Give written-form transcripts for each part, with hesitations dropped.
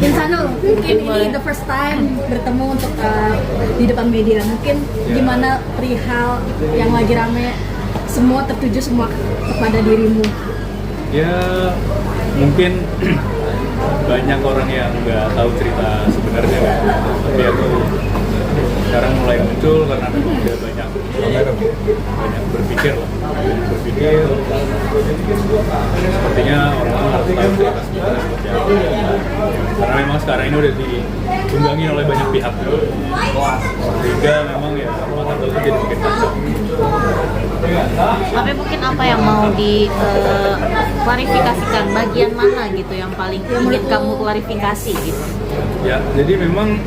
Insano, mungkin ini the first time bertemu untuk di depan media. Mungkin gimana perihal yang lagi rame, semua tertuju semua kepada dirimu? Ya mungkin banyak orang yang nggak tahu cerita sebenarnya kan, tapi aku sekarang mulai muncul karena memang udah banyak berpikir sepertinya orang-orang harus tahu cerita sebenarnya seperti apa, karena memang sekarang ini udah ditunggangi oleh banyak pihak sehingga memang ya mata itu jadi makin kacau. Tapi mungkin apa yang mau diklarifikasikan, bagian mana gitu yang paling ingin kamu klarifikasi gitu? Ya, jadi memang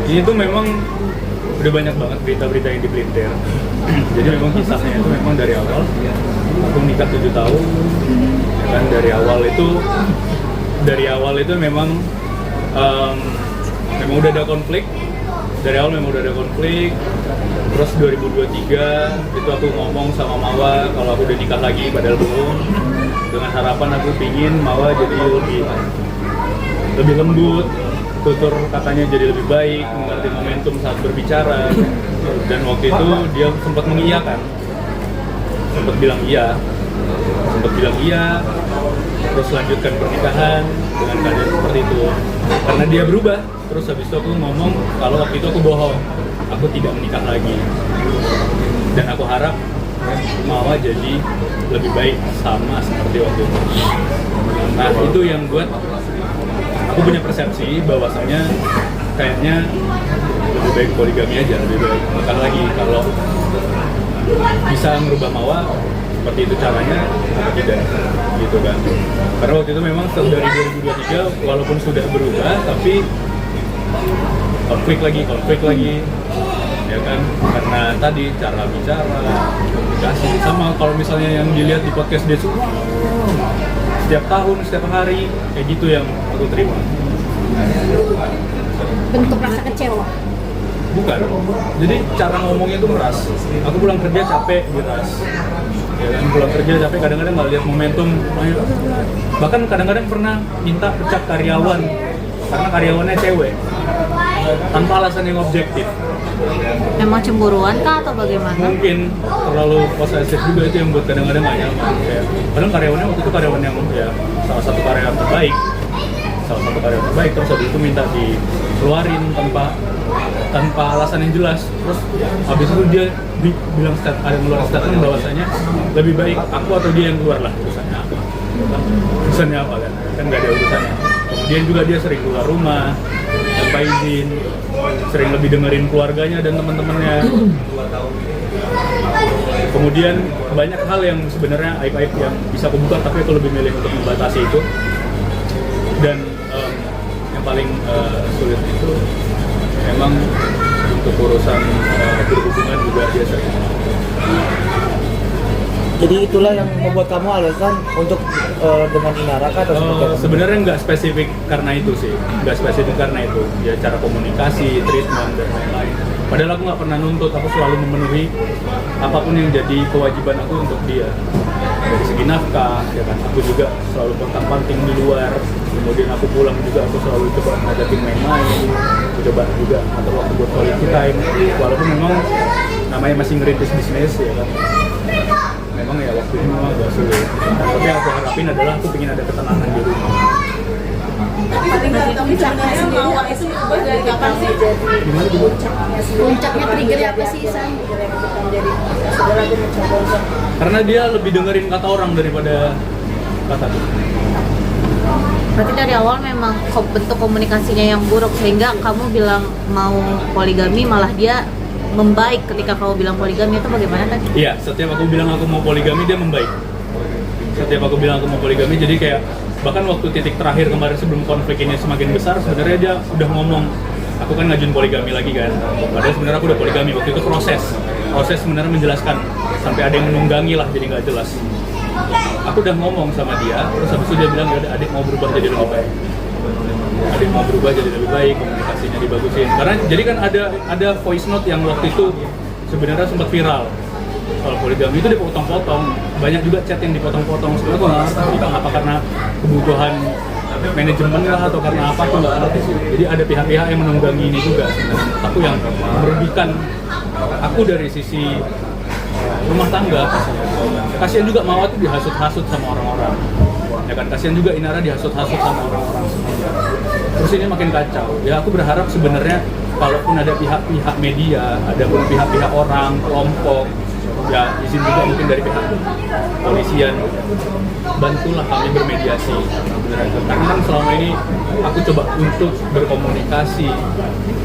ini tuh memang udah banyak banget berita-berita yang dipelintir. Jadi memang kisahnya itu memang dari awal aku nikah 7 tahun, ya kan, dari awal itu memang memang udah ada konflik. Dari awal memang udah ada konflik. Terus 2023 itu aku ngomong sama Mawa kalau aku udah nikah lagi, padahal belum, dengan harapan aku pingin Mawa jadi lebih lembut, tutur katanya jadi lebih baik, mengerti momentum saat berbicara. Dan waktu itu dia sempat mengiyakan, sempat bilang iya, terus lanjutkan pernikahan dengan keadaan seperti itu. Karena dia berubah, terus habis itu aku ngomong kalau waktu itu aku bohong, aku tidak menikah lagi. Dan aku harap Mawa jadi lebih baik sama seperti waktu itu. Nah itu yang buat aku punya persepsi bahwasanya kayaknya lebih baik poligami aja, lebih baik. Bukan lagi kalau bisa merubah Mawa seperti itu caranya atau tidak gitu kan. Karena waktu itu memang dari 2023 walaupun sudah berubah tapi konflik lagi ya kan, karena tadi cara bicara, komunikasi sama kalau misalnya yang dilihat di podcast dia setiap tahun, setiap hari kayak gitu yang aku terima. Bentuk rasa kecewa? Bukan, jadi cara ngomongnya itu meras. Aku pulang kerja capek, diras. Ya kan, pulang kerja capek, kadang-kadang nggak lihat momentum. Bahkan kadang-kadang pernah minta pecat karyawan karena karyawannya cewek tanpa alasan yang objektif. Memang cemburuan kah atau bagaimana? Mungkin terlalu posesif juga, itu yang buat kadang-kadang nggak nyaman. Ya. Padahal karyawannya waktu itu karyawan yang ya salah satu karyawan terbaik, terus habis itu minta dikeluarin tanpa alasan yang jelas. Terus habis itu dia bilang ada ngeluarin statement bahwasanya lebih baik aku atau dia yang keluar lah, urusannya apa kan nggak ada urusannya. Kemudian juga dia sering keluar rumah tanpa izin, sering lebih dengerin keluarganya dan teman-temannya. Kemudian banyak hal yang sebenarnya aib-aib yang bisa aku buka, tapi aku lebih milih untuk membatasi itu. Dan yang paling sulit itu memang untuk urusan berhubungan juga dia sering. Jadi itulah yang membuat kamu alasan untuk dengan Inaraka atau seperti apa? Sebenarnya nggak spesifik karena itu sih, ya cara komunikasi, treatment dan lain-lain. Padahal aku nggak pernah nuntut, aku selalu memenuhi apapun yang jadi kewajiban aku untuk dia. Dari segi nafkah, ya kan, aku juga selalu kontak-panting di luar. Kemudian aku pulang juga aku selalu coba ngajakin main-main, aku coba juga atau waktu buat quality time. Walaupun memang namanya masih ngerintis bisnis ya kan. Memang ya waktu ini memang agak sulit. Tapi yang aku harapin adalah aku ingin ada ketenangan di rumah. Tapi puncaknya Mawa itu dari kapan sih? Gimana juga? Puncaknya triggernya apa sih, San? Karena dia lebih dengerin kata orang daripada kataku. Berarti dari awal memang bentuk komunikasinya yang buruk sehingga kamu bilang mau poligami malah dia membaik ketika kamu bilang poligami. Itu bagaimana tadi? Iya, setiap aku bilang aku mau poligami dia membaik. Jadi kayak bahkan waktu titik terakhir kemarin sebelum konflik ini semakin besar, sebenarnya dia udah ngomong aku kan ngajuin poligami lagi kan. Padahal sebenarnya aku udah poligami, waktu itu proses sebenarnya menjelaskan sampai ada yang menunggangi lah, jadi nggak jelas. Aku udah ngomong sama dia, terus habis itu dia bilang ya adik mau berubah jadi lebih baik. Komunikasinya dibagusin. Karena jadi kan ada voice note yang waktu itu sebenarnya sempat viral. Kalau poligami itu dipotong-potong, banyak juga chat yang dipotong-potong. Sebenarnya aku nggak ngerti apa karena kebutuhan manajemen lah atau karena apa aku nggak ngerti sih. Jadi ada pihak-pihak yang menunggangi ini juga sebenarnya. Aku yang merugikan aku dari sisi rumah tangga. Kasihan juga Mawar tuh dihasut-hasut sama orang-orang. Ya kan, kasihan juga Inara dihasut-hasut sama orang-orang semuanya. Terus ini makin kacau. Ya aku berharap sebenarnya kalaupun ada pihak-pihak media, ada pun pihak-pihak orang, kelompok, ya izin juga mungkin dari pihak polisian, bantulah kami bermediasi sebenarnya. Karena kan selama ini aku coba untuk berkomunikasi,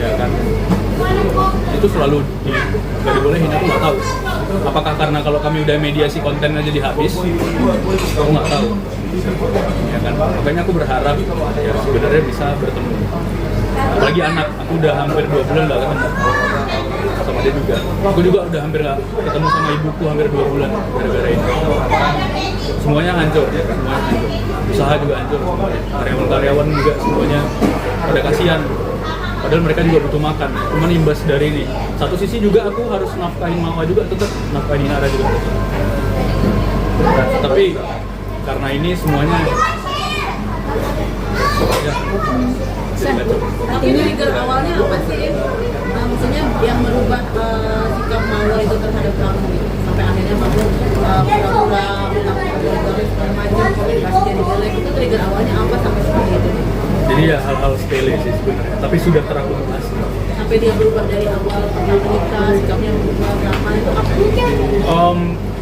ya kan, itu selalu gak dibolehin. Aku nggak tahu apakah karena kalau kami udah mediasi kontennya jadi habis, aku nggak tahu, ya kan. Makanya aku berharap ya sebenarnya bisa bertemu. Apalagi anak, aku udah hampir 2 bulan nggak ketemu sama dia juga. Aku juga udah hampir nggak ketemu sama ibuku hampir 2 bulan gara-gara ini. Semuanya hancur, semuanya hancur. Usaha juga hancur, karyawan-karyawan juga semuanya pada kasihan. Padahal mereka juga butuh makan, cuman imbas dari ini. Satu sisi juga aku harus nafkahin Mawar juga, tetap nafkahin Inara juga. Tapi karena ini semuanya ya, Tapi trigger awalnya apa sih? Maksudnya yang merubah sikap Mawar itu terhadap kamu gitu. Sampai akhirnya kamu pura-pura segala macam, komunikasi jadi jelek, itu trigger awalnya apa sampai seperti itu? jadi ya hal-hal sepele sih sebenarnya, tapi sudah terakumulasi. Sampai dia berubah dari awal pernah menikah, sikapnya berubah berapa itu apa?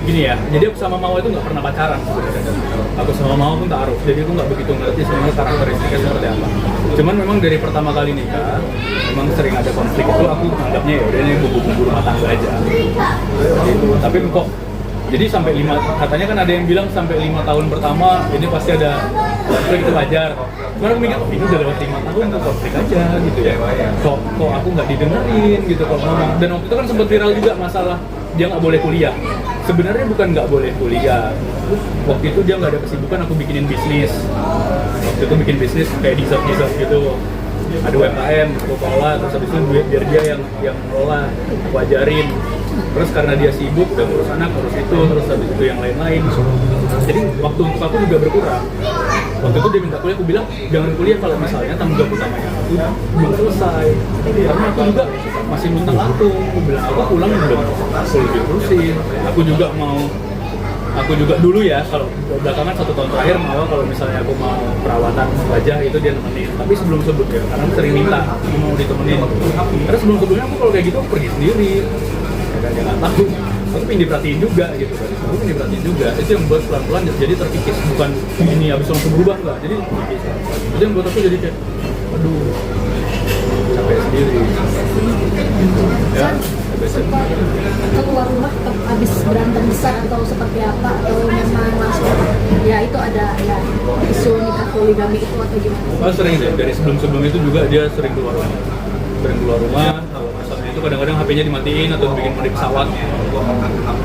Gini ya, jadi aku sama Mawar itu nggak pernah pacaran sebenarnya. Aku sama Mawar pun ta'aruf, jadi aku nggak begitu ngerti sebenarnya karakteristiknya seperti apa. Cuman memang dari pertama kali nikah, memang sering ada konflik itu. Aku anggapnya ya udah ini bumbu-bumbu rumah tangga aja. Gitu. Tapi kok jadi sampai 5, katanya kan ada yang bilang sampai 5 tahun pertama ini pasti ada konflik, itu wajar. Cuman aku mikir, ini udah lewat 5 tahun tuh konflik aja gitu ya. Kok aku nggak didengerin gitu kalau ngomong. Dan waktu itu kan sempat viral juga masalah dia nggak boleh kuliah. Sebenarnya bukan nggak boleh kuliah. Waktu itu dia nggak ada kesibukan, aku bikinin bisnis. Waktu itu bikin bisnis kayak dessert gitu. Ada UMKM, aku kelola, terus habis itu biar dia yang ngelola, aku ajarin. Terus karena dia sibuk, udah ngurus anak, ngurus itu, terus habis itu yang lain-lain. Jadi waktu untuk aku juga berkurang. Waktu itu dia minta kuliah, aku bilang jangan kuliah kalau misalnya tanggung jawab utamanya aku belum selesai. Karena aku juga masih luntang lantung. Aku bilang aku pulang belum full diterusin. Aku juga dulu ya, kalau belakangan 1 tahun terakhir mau kalau misalnya aku mau perawatan wajah itu dia nemenin. Tapi sebelum ya, karena aku sering minta aku mau ditemenin. Karena sebelumnya aku kalau kayak gitu aku pergi sendiri. Ya kan, dia nggak tahu. Aku pengen diperhatiin juga gitu kan. Aku pengen diperhatiin juga. Itu yang membuat pelan-pelan jadi terkikis. Bukan ini habis langsung berubah enggak. Jadi terkikis. Itu yang membuat aku jadi kayak, aduh, capek sendiri. Ya. Sempat keluar rumah habis berantem besar atau seperti apa, atau memang langsung ya itu ada ya isu nikah poligami itu atau gimana? Sering deh, dari sebelum itu juga dia sering keluar rumah. Kalau misalnya itu kadang-kadang HP-nya dimatiin atau bikin mode pesawat.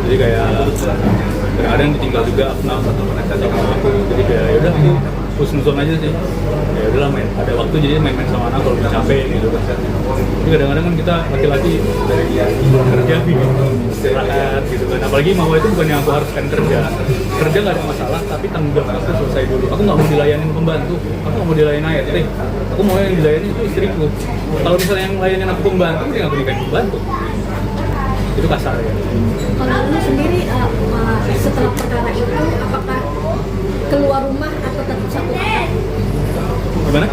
Jadi kayak kadang-kadang ditinggal juga sama aku. Jadi kayak yaudah aku husnuzon aja sih. Ya udahlah ada waktu jadi main-main sama anak kalau capek gitu kan. Tapi kadang-kadang kan kita laki-laki dari kerja gitu, istirahat gitu kan. Apalagi Mawar itu bukan yang aku haruskan kerja nggak ada masalah, tapi tanggung jawab aku selesai dulu. Aku nggak mau dilayanin pembantu, aku nggak mau dilayanin ayah. Aku mau yang dilayani itu istriku. Kalau misalnya yang layanin aku pembantu, dia nggak berikan pembantu. Itu kasar ya. Kalau lu sendiri setelah perkara itu apakah keluar rumah atau tetap satu tempat? Gimana?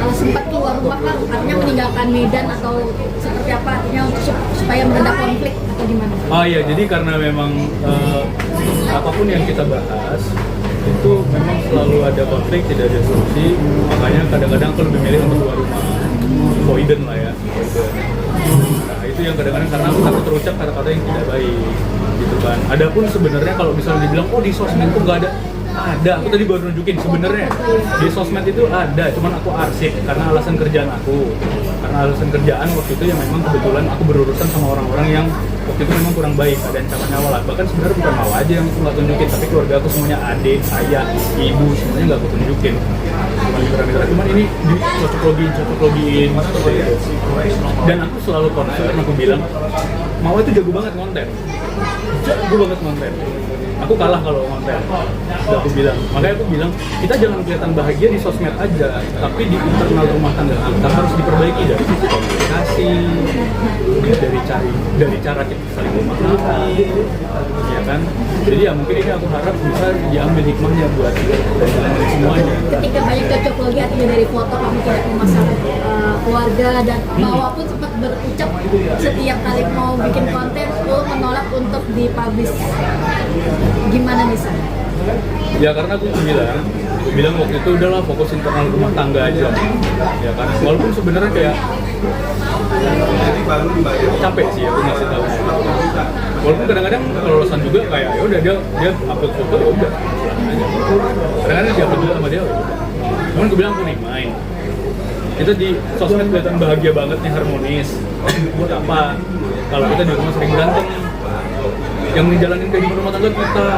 Sempat keluar rumah kan, artinya meninggalkan Medan atau seperti apa, artinya untuk supaya mereda konflik atau gimana? Oh iya, jadi karena memang apapun yang kita bahas itu memang selalu ada konflik, tidak ada solusi. Makanya kadang-kadang aku lebih milih untuk keluar rumah, avoidant lah ya. Nah itu yang kadang-kadang karena aku terucap kata-kata yang tidak baik, gitu kan. Adapun sebenarnya kalau misalnya dibilang, oh di sosmed tuh nggak ada, aku tadi baru nunjukin sebenarnya di sosmed itu ada, cuman aku arsip karena alasan kerjaan aku. Karena alasan kerjaan waktu itu yang memang kebetulan aku berurusan sama orang-orang yang waktu itu memang kurang baik, ada ancaman nyawa lah. Bahkan sebenarnya bukan mau aja yang aku nggak tunjukin, tapi keluarga aku semuanya, adik, ayah, ibu, semuanya nggak aku tunjukin. Cuman mitra-mitra, cuman ini cocok-logiin seperti itu. Dan aku selalu concern, aku bilang Mawar itu jago banget konten. aku kalah kalau konten. Udah aku bilang, makanya aku bilang kita jangan kelihatan bahagia di sosmed aja, tapi di internal rumah tangga kita harus diperbaiki dari sisi komunikasi, dari cara kita saling memahami, ya kan. Jadi ya mungkin ini aku harap bisa diambil hikmahnya buat dari semuanya. Ketika banyak cocok lagi artinya dari foto kamu tidak memasang keluarga dan Mawa pun sempat berucap setiap kali mau bikin konten lo menolak untuk dipublish. Gimana nih San? Ya karena aku bilang waktu itu udahlah fokus internal rumah tangga aja, ya kan. Walaupun sebenarnya kayak capek sih aku ngasih tahu. Walaupun kadang-kadang kelolosan juga kayak ya udah dia upload foto ya udah. Kadang-kadang dia upload juga sama dia. Cuman gue bilang aku nih main. Kita di sosmed kelihatan bahagia banget nih, harmonis. Buat apa? Kalau kita di rumah sering berantem, yang ngejalanin kehidupan rumah tangga kita.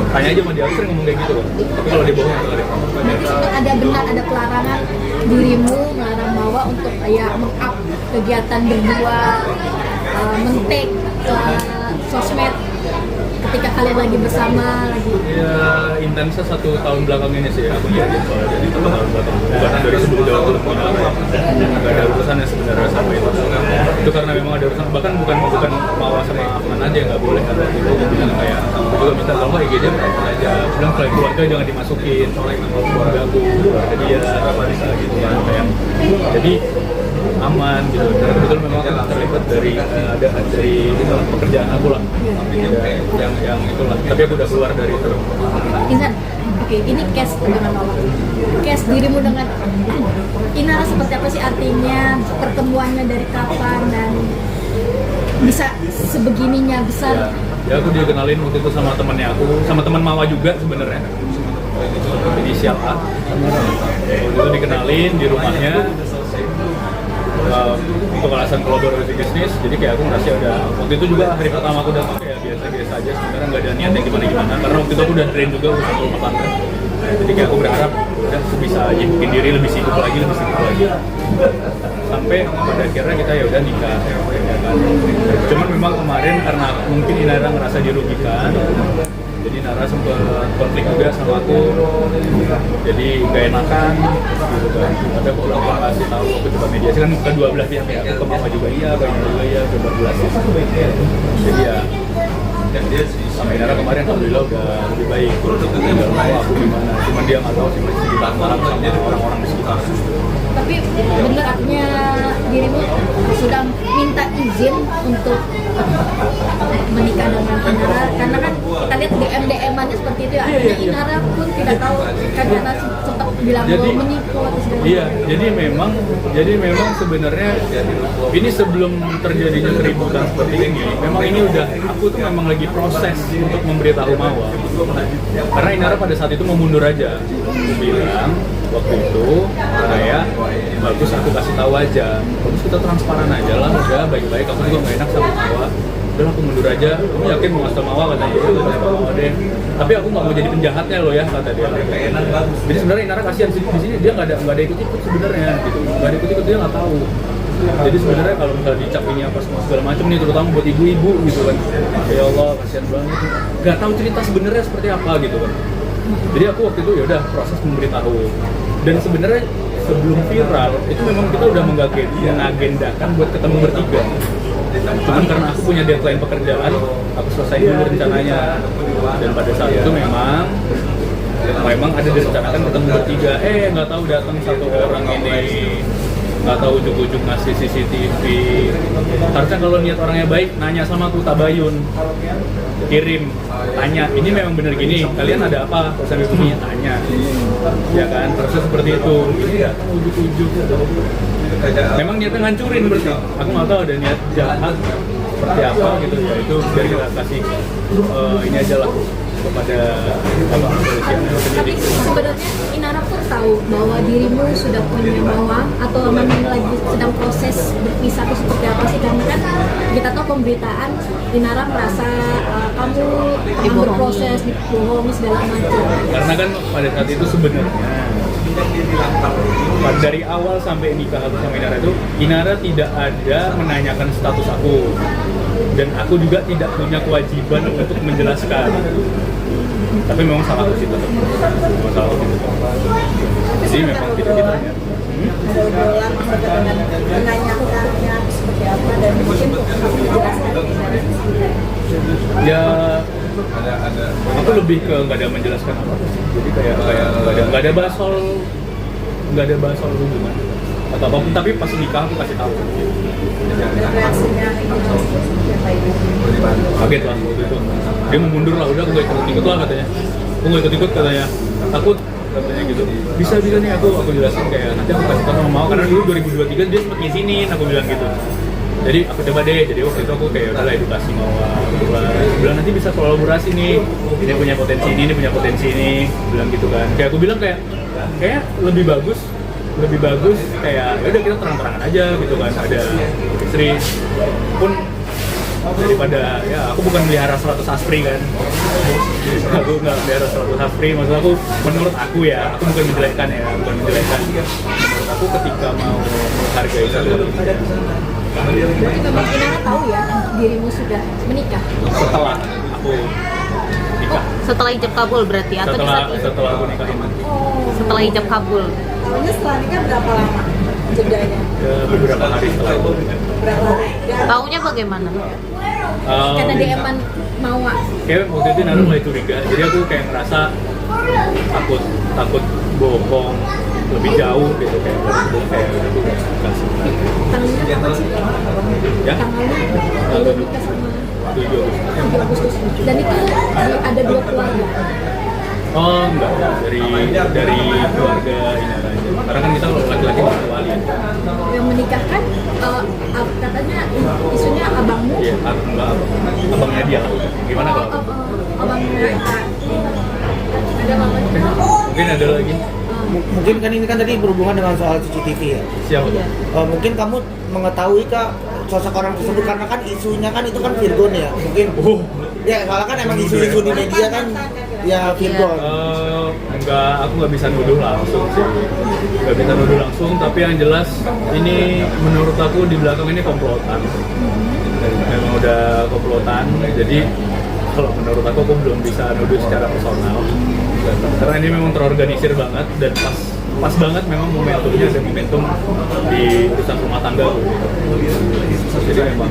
Tanya aja sama dia, aku sering ngomong kayak gitu kan. Tapi kalau dia bohong nggak ada. Berarti sempat ada benar ada pelarangan dirimu melarang Mawa untuk ya meng-up kegiatan berdua, men-take sosmed ketika kalian lagi bersama lagi. Ya intensnya 1 tahun belakang ini sih aku lihat soalnya jadi 1 tahun belakang bukan dari sebelum jauh ke depan nggak ada urusannya sebenarnya sama itu karena memang ada urusan, bahkan bukan Mawa sama Afnan aja yang nggak boleh karena itu bilang kayak aku juga minta kalau nggak IG dia aja bilang kalau keluarga jangan dimasukin keluarga aku jadi ya bisa gitu kan kayak jadi aman gitu. Dan kebetulan memang aku terlibat dari pekerjaan aku lah. Yang itulah. Tapi aku udah keluar dari itu. Insan, oke, ini case dengan Mawa. Case dirimu dengan Inara seperti apa sih artinya, pertemuannya dari kapan dan bisa sebegininya besar? Ya aku dikenalin waktu itu sama temannya aku, sama teman Mawa juga sebenarnya. Inisial A. Waktu itu dikenalin di rumahnya. Untuk alasan kolaborasi bisnis, jadi kayak aku ngerasa udah waktu itu juga hari pertama aku datang kayak biasa-biasa aja, sebenarnya nggak ada niatnya gimana-gimana karena waktu itu aku udah train juga urusan rumah tangga, jadi kayak aku berharap udah bisa nyibukin diri lebih sibuk lagi sampai pada akhirnya kita ya udah nikah ya kan. Cuman memang kemarin karena mungkin Inara ngerasa dirugikan, jadi Nara sempat konflik juga sama aku, jadi gak enakan gitu kan. Tapi aku udah kasih tahu, aku coba mediasi kan kedua belah pihak ya, aku ke Mama juga iya, ke Ina juga iya, coba jelasin. Jadi ya sama Inara kemarin alhamdulillah udah lebih baik. Tinggal tahu aku gimana, cuman dia nggak tahu sih masih dilarang sama orang-orang di sekitar. Tapi benar artinya dirimu sudah minta izin untuk menikah dengan Inara karena kan kita lihat DM-annya seperti itu ya. Artinya Inara pun tidak tahu kan karena sempat bilang mau menipu atau segala macam. Iya, jadi memang sebenarnya ini sebelum terjadinya keributan seperti ini, memang ini udah aku tuh memang lagi proses untuk memberitahu Mawa. Karena Inara pada saat itu mau mundur aja. Aku bilang waktu itu kayak bagus aku kasih tahu aja, bagus kita transparan aja lah, udah baik-baik, aku juga nggak enak sama Mawa, udah aku mundur aja, kamu yakin mau ngasih tau Mawa? Katanya ya udah ngasih tau Mawa deh, tapi aku nggak mau jadi penjahatnya lo ya, kata dia. Jadi sebenarnya Inara kasihan di sini, dia nggak ada ikut-ikut sebenarnya gitu, nggak ada ikut-ikut, dia nggak tahu. Jadi sebenarnya kalau misalnya dicap ini apa segala macam nih, terutama buat ibu-ibu gitu kan, ya Allah kasihan banget, nggak tahu cerita sebenarnya seperti apa gitu kan. Jadi aku waktu itu ya udah proses memberitahu. Dan sebenarnya sebelum viral itu memang kita udah mengagendakan buat ketemu bertiga. Cuman karena aku punya deadline pekerjaan, aku selesai dulu rencananya. Dan pada saat itu memang ada direncanakan ketemu bertiga. Nggak tahu datang satu orang ini, nggak tahu ujuk-ujuk ngasih CCTV. Harusnya kalau niat orangnya baik, nanya sama aku, tabayun, kirim, tanya, ini memang bener gini, kalian ada apa? Sambil punya tanya, ya kan? Harusnya seperti itu. Ini datang ujuk-ujuk. Memang niatnya ngancurin berarti. Aku nggak tahu ada niat jahat seperti apa gitu ya. Itu biar kita kasih ini aja lah kepada kepolisian. Tapi sebenarnya Inara pun tahu bahwa dirimu sudah punya Mawa atau memang lagi sedang proses berpisah itu seperti apa sih? Karena kan kita tahu pemberitaan Inara merasa kamu berproses, dibohongi segala macam. Karena kan pada saat itu sebenarnya dari awal sampai nikah aku sama Inara itu, Inara tidak ada menanyakan status aku. dan aku juga tidak punya kewajiban untuk menjelaskan. Tapi memang salah aku sih tetap. Memang salah aku tetap. Jadi memang tidak ditanya. Ada obrolan maksudnya dengan menanyakannya seperti apa dan mungkin kamu menjelaskan Ya, aku lebih ke nggak ada menjelaskan apa. Jadi kayak nggak ada bahas soal hubungan atau apapun. Tapi pas nikah aku kasih tahu. dan reaksinya seperti apa itu. Kaget lah waktu itu. Dia mau mundur lah, udah aku nggak ikut lah katanya. Aku nggak ikut katanya. Takut katanya gitu. Bisa nih aku jelasin kayak nanti aku kasih tahu sama mau karena dulu 2023 dia sempat ngizinin aku bilang gitu. Jadi aku coba deh. Jadi waktu itu aku kayak udahlah edukasi mau bilang nanti bisa kolaborasi nih. Ini punya potensi ini punya potensi ini. Bilang gitu kan. Kayak aku bilang kayak lebih bagus kayak ya udah kita terang-terangan aja gitu kan. Ada istri pun daripada ya aku bukan melihara 100 aspri kan. Aku nggak melihara 100 aspri, maksud aku menurut aku ya, aku bukan menjelekkan. Menurut aku ketika mau menghargai satu Berarti memang Inara tahu ya dirimu sudah menikah. setelah aku nikah, Setelah ijab kabul berarti atau di saat itu? setelah aku nikahin Setelah ijab kabul. Awalnya setelah nikah berapa lama jedanya? ya, beberapa hari setelah itu. Berapa hari? Dan Taunya bagaimana? Karena DM-an mau Kayak waktu itu Nara mulai curiga, jadi aku kayak ngerasa takut bohong lebih jauh gitu kayak aku kasih tanggalnya kapan sih? ya Tanggalnya belum nikah sama 7 Agustus. 7 Agustus. Dan itu ada 2 keluarga. Oh enggak, dari keluarga Inara aja. Karena kan kita kalau laki-laki bukan wali. Yang menikahkan katanya isunya abangmu. Iya, enggak abangnya dia lah. Gimana kalau? Abangnya ada mamanya. Mungkin ada lagi. Mungkin kan ini kan tadi berhubungan dengan soal CCTV ya. Siapa? Iya. Mungkin kamu mengetahui kak sosok orang tersebut karena kan isunya kan itu kan Virgon ya. Mungkin ya soalnya kan emang isu-isu di media kan ya Virgon. Enggak, aku nggak bisa nuduh langsung sih. Nggak bisa nuduh langsung, tapi yang jelas ini menurut aku di belakang ini komplotan. Memang udah komplotan, jadi kalau menurut aku belum bisa nuduh secara personal. Karena ini memang terorganisir banget dan pas banget memang momentumnya ada momentum di urusan rumah tangga jadi memang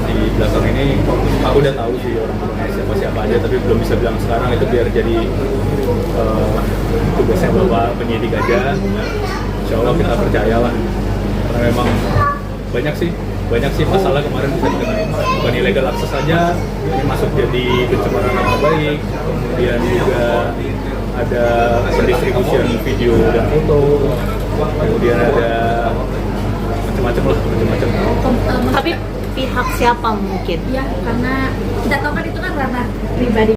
di belakang ini aku udah tahu sih orang-orangnya siapa aja tapi belum bisa bilang sekarang itu biar jadi tugasnya bapak penyidik aja. Insya Allah kita percayalah karena memang banyak sih masalah kemarin bisa dikenain bukan illegal akses saja ini masuk jadi pencemaran nama baik kemudian juga ada pendistribusian video dan foto kemudian ada macam-macam. Tapi pihak siapa mungkin? Ya karena kita tahu kan itu kan ranah pribadi